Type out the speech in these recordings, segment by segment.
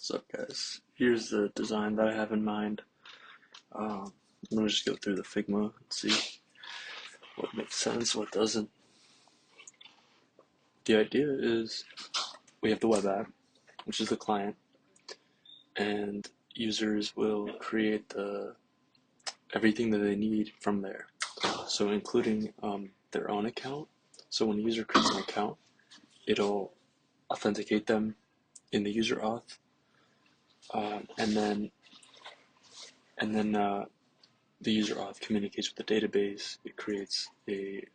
What's up, guys? Here's the design that I have in mind. I'm going to just go through the Figma and see what makes sense, what doesn't. The idea is we have the web app, which is the client, and users will create everything that they need from there. So including their own account. So when a user creates an account, it'll authenticate them in the user auth, and then the user auth communicates with the database. It creates a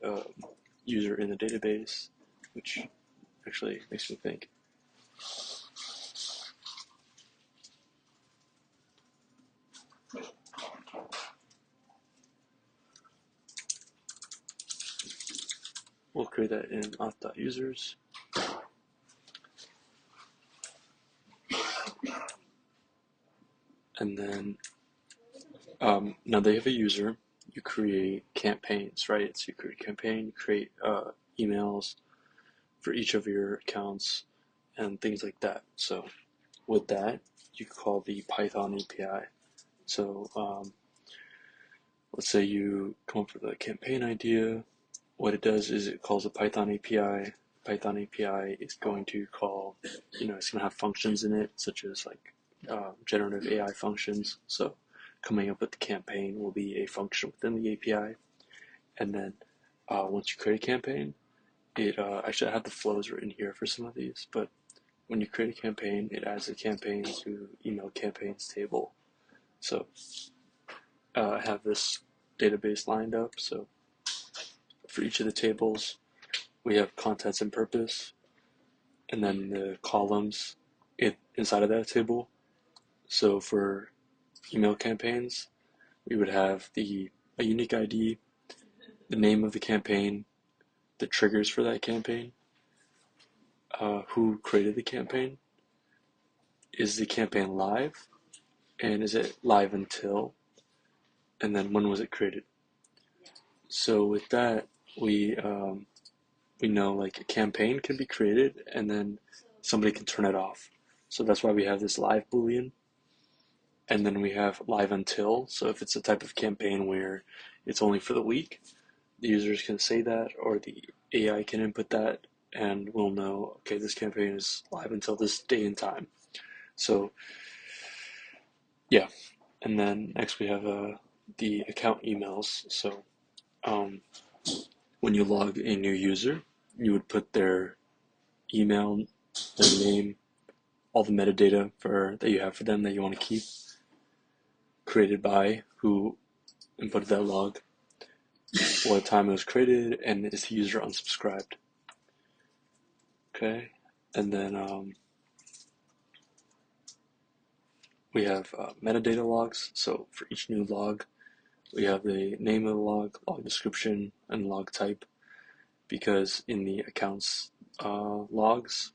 user in the database, which actually makes me think. We'll create that in auth.users. And then now they have a user. You create campaigns, right? So you create a campaign, you create emails for each of your accounts and things like that. So with that, you call the Python API. So let's say you come up with a campaign idea. What it does is it calls a Python API. Python API is going to call, it's going to have functions in it, such as like generative AI functions. So coming up with the campaign will be a function within the API. And then once you create a campaign, actually I have the flows written here for some of these, but when you create a campaign, it adds a campaign to email campaigns table. So I have this database lined up. So for each of the tables, we have contents and purpose, and then the columns inside of that table. So for email campaigns, we would have a unique ID, the name of the campaign, the triggers for that campaign, who created the campaign, is the campaign live, and is it live until, and then when was it created. So with that, we know like a campaign can be created and then somebody can turn it off. So that's why we have this live boolean. And then we have live until. So if it's a type of campaign where it's only for the week, the users can say that, or the AI can input that, and we'll know, okay, this campaign is live until this day and time. So yeah. And then next we have the account emails. So when you log a new user, you would put their email, their name, all the metadata that you have for them that you want to keep, created by, who inputted that log, what time it was created, and is the user unsubscribed. Okay, and then we have metadata logs. So for each new log, we have the name of the log description, and log type, because in the accounts logs,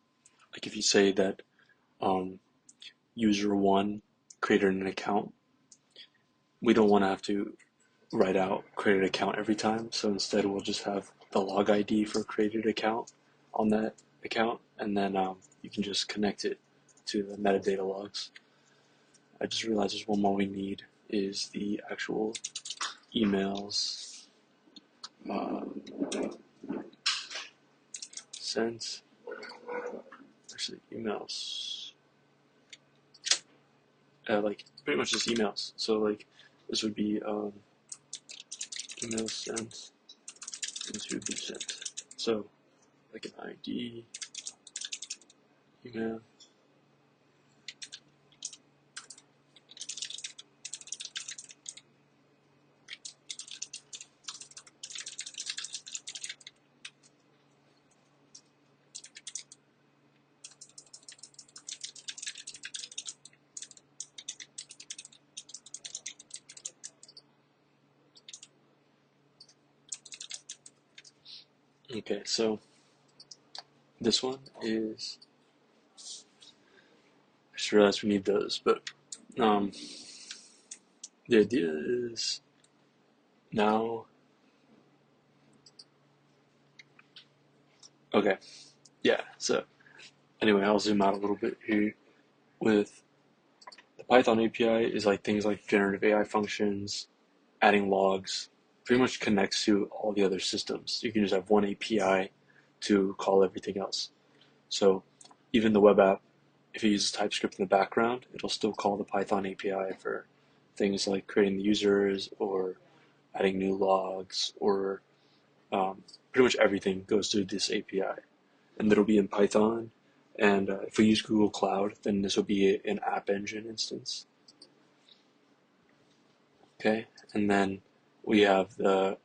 like if you say that user 1 created an account, we don't want to have to write out created account every time. So instead we'll just have the log ID for created account on that account, and then you can just connect it to the metadata logs. I just realized there's one more we need, is the actual emails sent. Actually, emails, like pretty much just emails. So like this would be email sent, this would be sent. So like an ID, email. Okay, so this one is, I just realized we need those, but the idea is now, okay, yeah, so anyway, I'll zoom out a little bit here with Python API is like things like generative AI functions, adding logs, pretty much connects to all the other systems. You can just have one API to call everything else. So even the web app, if it uses TypeScript in the background, it'll still call the Python API for things like creating the users or adding new logs or pretty much everything goes through this API. And it'll be in Python. And if we use Google Cloud, then this will be an App Engine instance. Okay, and then we have the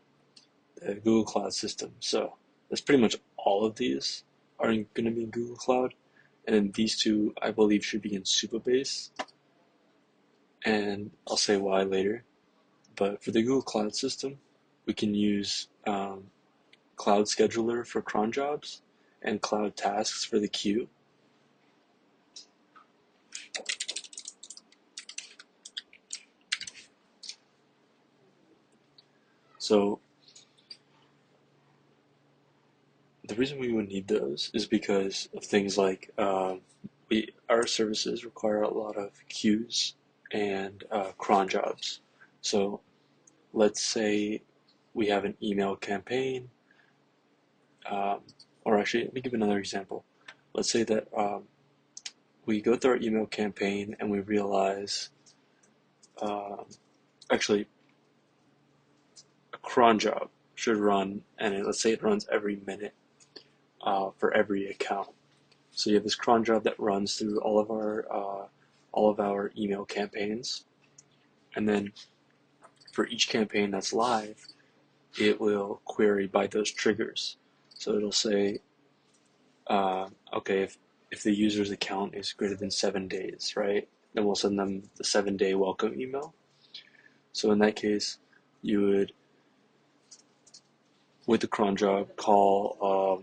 Google Cloud system. So that's pretty much all of these are going to be in Google Cloud. And then these two, I believe, should be in Supabase. And I'll say why later. But for the Google Cloud system, we can use Cloud Scheduler for cron jobs and Cloud Tasks for the queue. So the reason we would need those is because of things like our services require a lot of queues and cron jobs. So let's say we have an email campaign, or actually, let me give another example. Let's say that we go through our email campaign and we realize, actually, a cron job should run, and let's say it runs every minute for every account. So you have this cron job that runs through all of our email campaigns, and then for each campaign that's live, it will query by those triggers. So it'll say, okay, if the user's account is greater than 7 days, right, then we'll send them the 7-day welcome email. So in that case, you would, with the cron job, call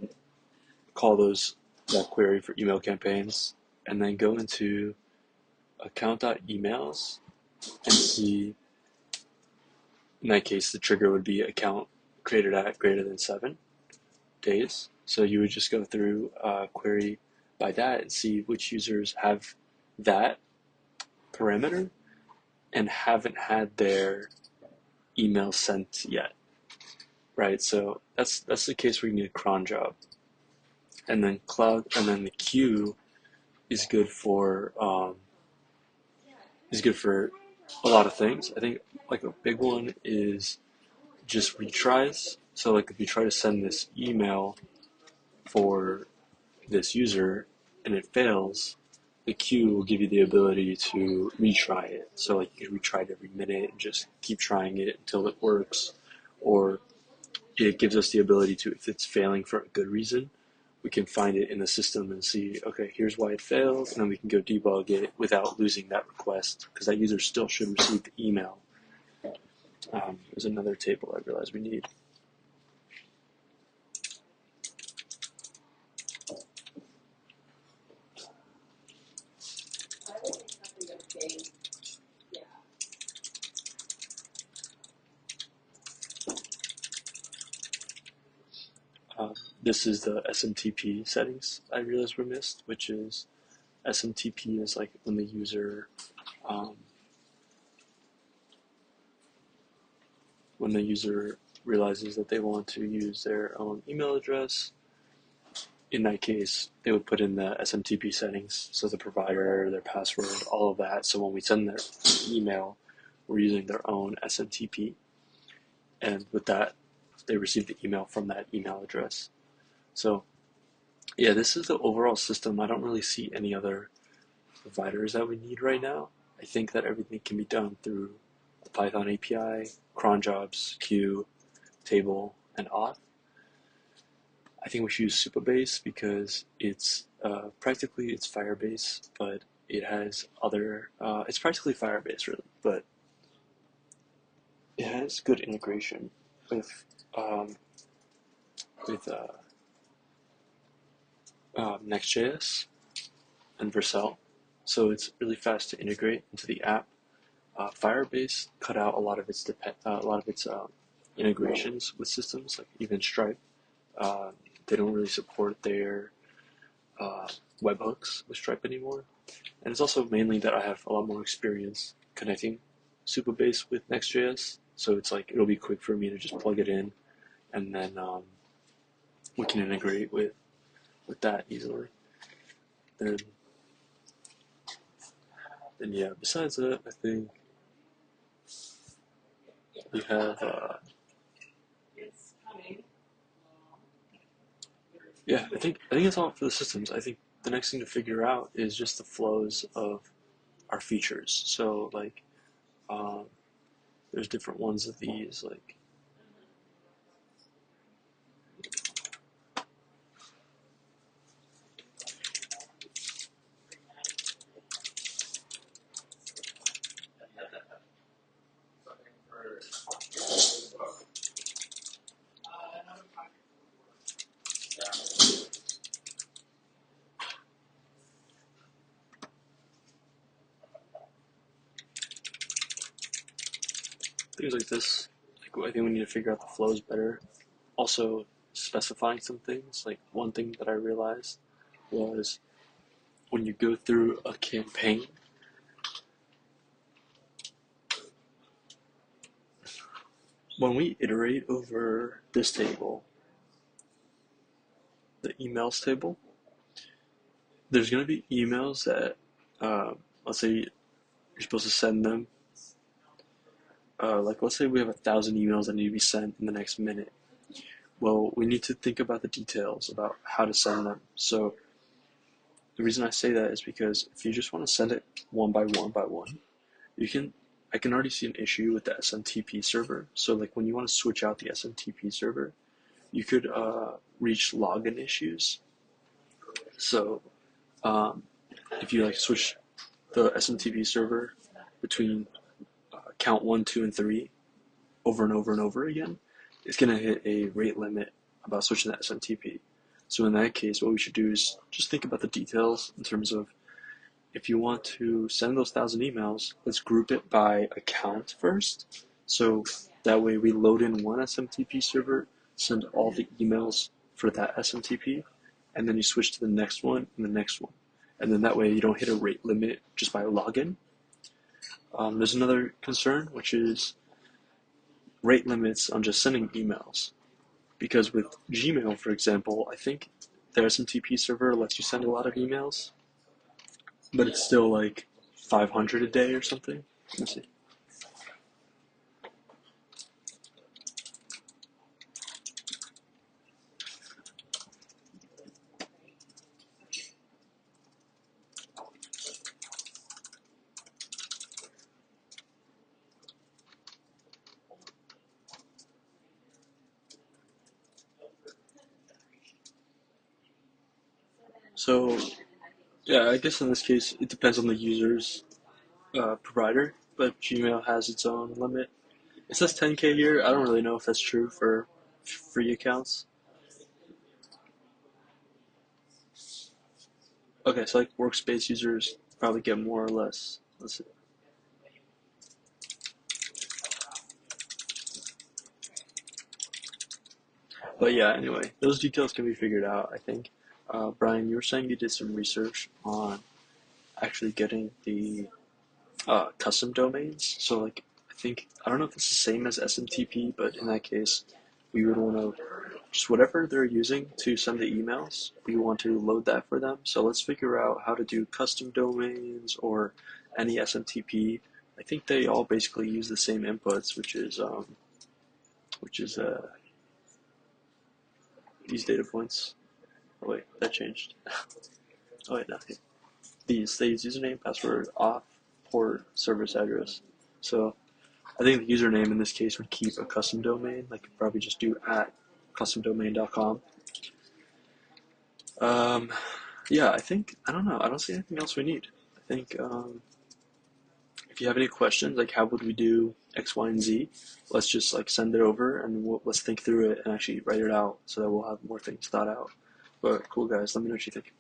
that query for email campaigns, and then go into account.emails and see. In that case, the trigger would be account created at greater than 7 days. So you would just go through query by that and see which users have that parameter and haven't had their email sent yet, right? So that's the case where you need a cron job. And then the queue is good for a lot of things. I think like a big one is just retries. So like if you try to send this email for this user and it fails, the queue will give you the ability to retry it. So like you can retry it every minute and just keep trying it until it works. Or it gives us the ability to, if it's failing for a good reason, we can find it in the system and see, okay, here's why it failed, and then we can go debug it without losing that request, because that user still should receive the email. There's another table I realized we need. This is the SMTP settings I realized were missed, which is SMTP is like when the user realizes that they want to use their own email address. In that case, they would put in the SMTP settings, so the provider, their password, all of that. So when we send their email, we're using their own SMTP, and with that, they receive the email from that email address. So yeah, this is the overall system. I don't really see any other providers that we need right now. I think that everything can be done through the Python API, cron jobs, queue, table, and auth. I think we should use Supabase because it's practically it's Firebase, but it has other. It's practically Firebase really, but it has good integration with Next.js and Vercel, so it's really fast to integrate into the app. Firebase cut out a lot of its integrations with systems, like even Stripe. They don't really support their webhooks with Stripe anymore. And it's also mainly that I have a lot more experience connecting Supabase with Next.js, so it's like it'll be quick for me to just plug it in, and then we can integrate with that easily. Then, then yeah. Besides that, I think we have yeah. I think that's all for the systems. I think the next thing to figure out is just the flows of our features. So like, um, there's different ones of these like. Things like this. Like, I think we need to figure out the flows better. Also, specifying some things. Like one thing that I realized was when you go through a campaign, when we iterate over this table, the emails table, there's going to be emails that, let's say you're supposed to send them. Like, let's say we have 1,000 emails that need to be sent in the next minute. Well, we need to think about the details about how to send them. So the reason I say that is because if you just want to send it one by one by one, I can already see an issue with the SMTP server. So like when you want to switch out the SMTP server, you could reach login issues. So if you like switch the SMTP server between count 1, 2, and 3 over and over and over again, it's going to hit a rate limit about switching to SMTP. So in that case, what we should do is just think about the details in terms of if you want to send those 1,000 emails, let's group it by account first. So that way we load in one SMTP server, send all the emails for that SMTP, and then you switch to the next one and the next one. And then that way you don't hit a rate limit just by login. There's another concern, which is rate limits on just sending emails. Because with Gmail, for example, I think their SMTP server lets you send a lot of emails, but it's still like 500 a day or something. Let me see. So, yeah, I guess in this case, it depends on the user's provider, but Gmail has its own limit. It says 10K a year. I don't really know if that's true for free accounts. Okay, so like workspace users probably get more or less. Let's see. But yeah, anyway, those details can be figured out, I think. Brian, you were saying you did some research on actually getting the custom domains. So like, I don't know if it's the same as SMTP, but in that case, we would want to just whatever they're using to send the emails, we want to load that for them. So let's figure out how to do custom domains or any SMTP. I think they all basically use the same inputs, which is these data points. Oh wait, that changed. Oh wait, no. These they use username, password, auth, port, service address. So I think the username in this case would keep a custom domain. Like probably just do at customdomain.com. Um, yeah, I don't know. I don't see anything else we need. I think if you have any questions, like how would we do X, Y, and Z, let's just like send it over and let's think through it and actually write it out so that we'll have more things thought out. But cool, guys. Let me know what you think.